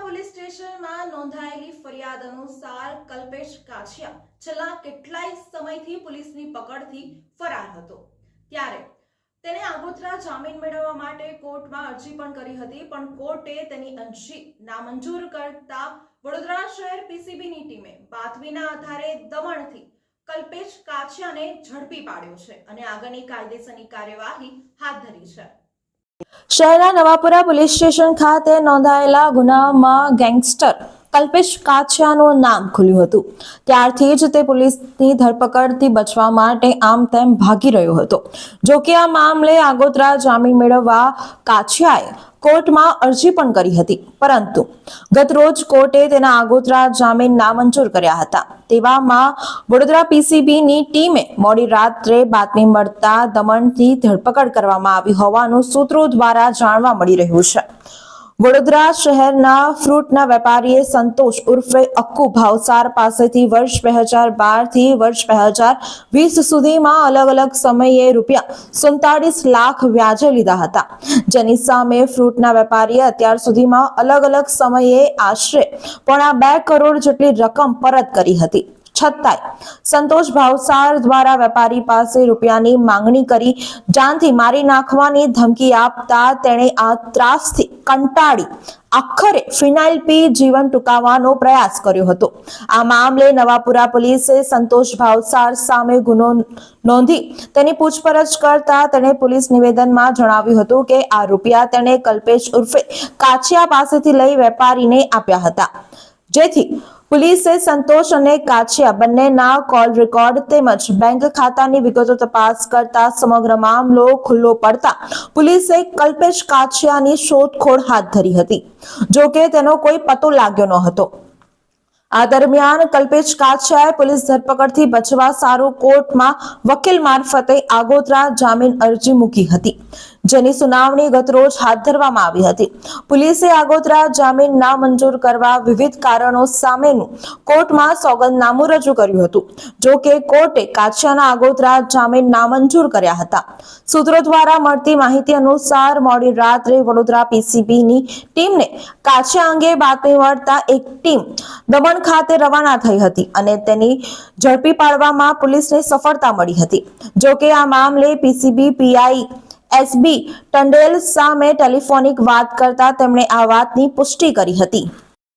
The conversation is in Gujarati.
પોલીસ સ્ટેશનમાં નોંધાયેલી ફરિયાદ અનુસાર કલ્પેશ કાછિયા છેલ્લા કેટલાય સમયથી પોલીસની પકડથી ફરાર હતો। ત્યારે તેને આગોતરા જામીન મેળવવા માટે કોર્ટમાં અરજી પણ કરી હતી, પણ કોર્ટે તેની અરજી નામંજૂર કરતા વડોદરા શહેર પીસીબીની ટીમે બાતમીના આધારે દમણથી કલ્પેશ કાછિયાને ઝડપી પાડ્યો છે અને આગળની કાયદેસરની કાર્યવાહી હાથ ધરી છે। શહેરના નવાપુરા પોલીસ સ્ટેશન ખાતે નોંધાયેલા ગુનામાં ગેંગસ્ટર કલ્પેશ કાછિયાનું નામ ખુલ્યું હતું। ત્યારથી જ તે પોલીસની ધરપકડથી બચવા માટે આમ તેમ ભાગી રહ્યો હતો। જો કે આ મામલે આગોતરા જામીન મેળવવા કાછિયાએ કોર્ટમાં અરજી પણ કરી હતી, પરંતુ ગતરોજ કોર્ટે તેના આગોતરા જામીન નામંજૂર કર્યા હતા। તેવામાં વડોદરા પીસીબીની ટીમે મોડી રાત્રે બાતમી મળતા દમણથી ધરપકડ કરવામાં આવી હોવાનું સૂત્રો દ્વારા જાણવા મળી રહ્યું છે। વડોદરા શહેરના ફ્રૂટના વેપારીએ સંતોષ ઉર્ફે અક્કુ ભાવસાર પાસેથી વર્ષ 2012 થી વર્ષ 2020 સુધીમાં અલગ અલગ સમયે ₹47 લાખ વ્યાજે લીધા હતા, જેની સામે ફ્રૂટના વેપારીએ અત્યાર સુધીમાં અલગ અલગ સમયે આશરે ₹2 કરોડ જેટલી રકમ પરત કરી હતી। છતાંય સંતોષ ભાવસાર દ્વારા વેપારી પાસે રૂપિયાની માંગણી કરી જાનથી મારી નાખવાની ધમકી આપતા તેણે આ ત્રાસથી કંટાળી આખરે ફિનાઇલ પી જીવન ટૂંકાવવાનો પ્રયાસ કર્યો હતો। આ મામલે નવાપુરા પોલીસે સંતોષ ભાવસાર સામે ગુનો નોંધી તેની પૂછપરછ કરતા તેણે પોલીસ નિવેદનમાં જણાવ્યું હતું કે આ રૂપિયા તેણે કલ્પેશ ઉર્ફે કાછિયા પાસેથી લઈ વેપારીને આપ્યા હતા, જેથી પોલીસે સંતોષ અને કાછિયા બંનેના કોલ રેકોર્ડ તેમજ બેંક ખાતાની વિગતો તપાસ કરતા સમગ્ર મામલો ખુલ્લો પડતા પોલીસે કલ્પેશ કાછિયાની શોધખોળ હાથ ધરી હતી, જો કે તેનો કોઈ પતો લાગ્યો ન હતો। આ દરમિયાન કલ્પેશ કાછિયાએ પોલીસ ધરપકડથી બચવા સારું કોર્ટમાં વકીલ મારફતે આગોતરા જામીન અરજી મૂકી હતી, જેની સુનાવણી ગતરોજ હાથ ધરવામાં આવી હતી। પોલીસે આગોતરા જામીન નામંજૂર કરવા વિવિધ કારણો સામેનું કોર્ટમાં સોગંદનામું રજૂ કર્યું હતું, જો કે કોર્ટે કાછિયાના આગોતરા જામીન નામંજૂર કર્યા હતા। સૂત્રો દ્વારા મળતી માહિતી અનુસાર મોડી રાત્રે વડોદરા પીસીબીની ટીમને કાછિયા અંગે બાતમી મળતા એક ટીમ દમણ ખાતે રવાના થઈ હતી અને તેની ઝડપી પાડવામાં પોલીસને સફળતા મળી હતી। જો કે આ મામલે પીસીબી પીઆઈ એસબી ટંડેલ સામે ટેલિફોનિક વાત કરતા તેમણે આ વાતની પુષ્ટિ કરી હતી।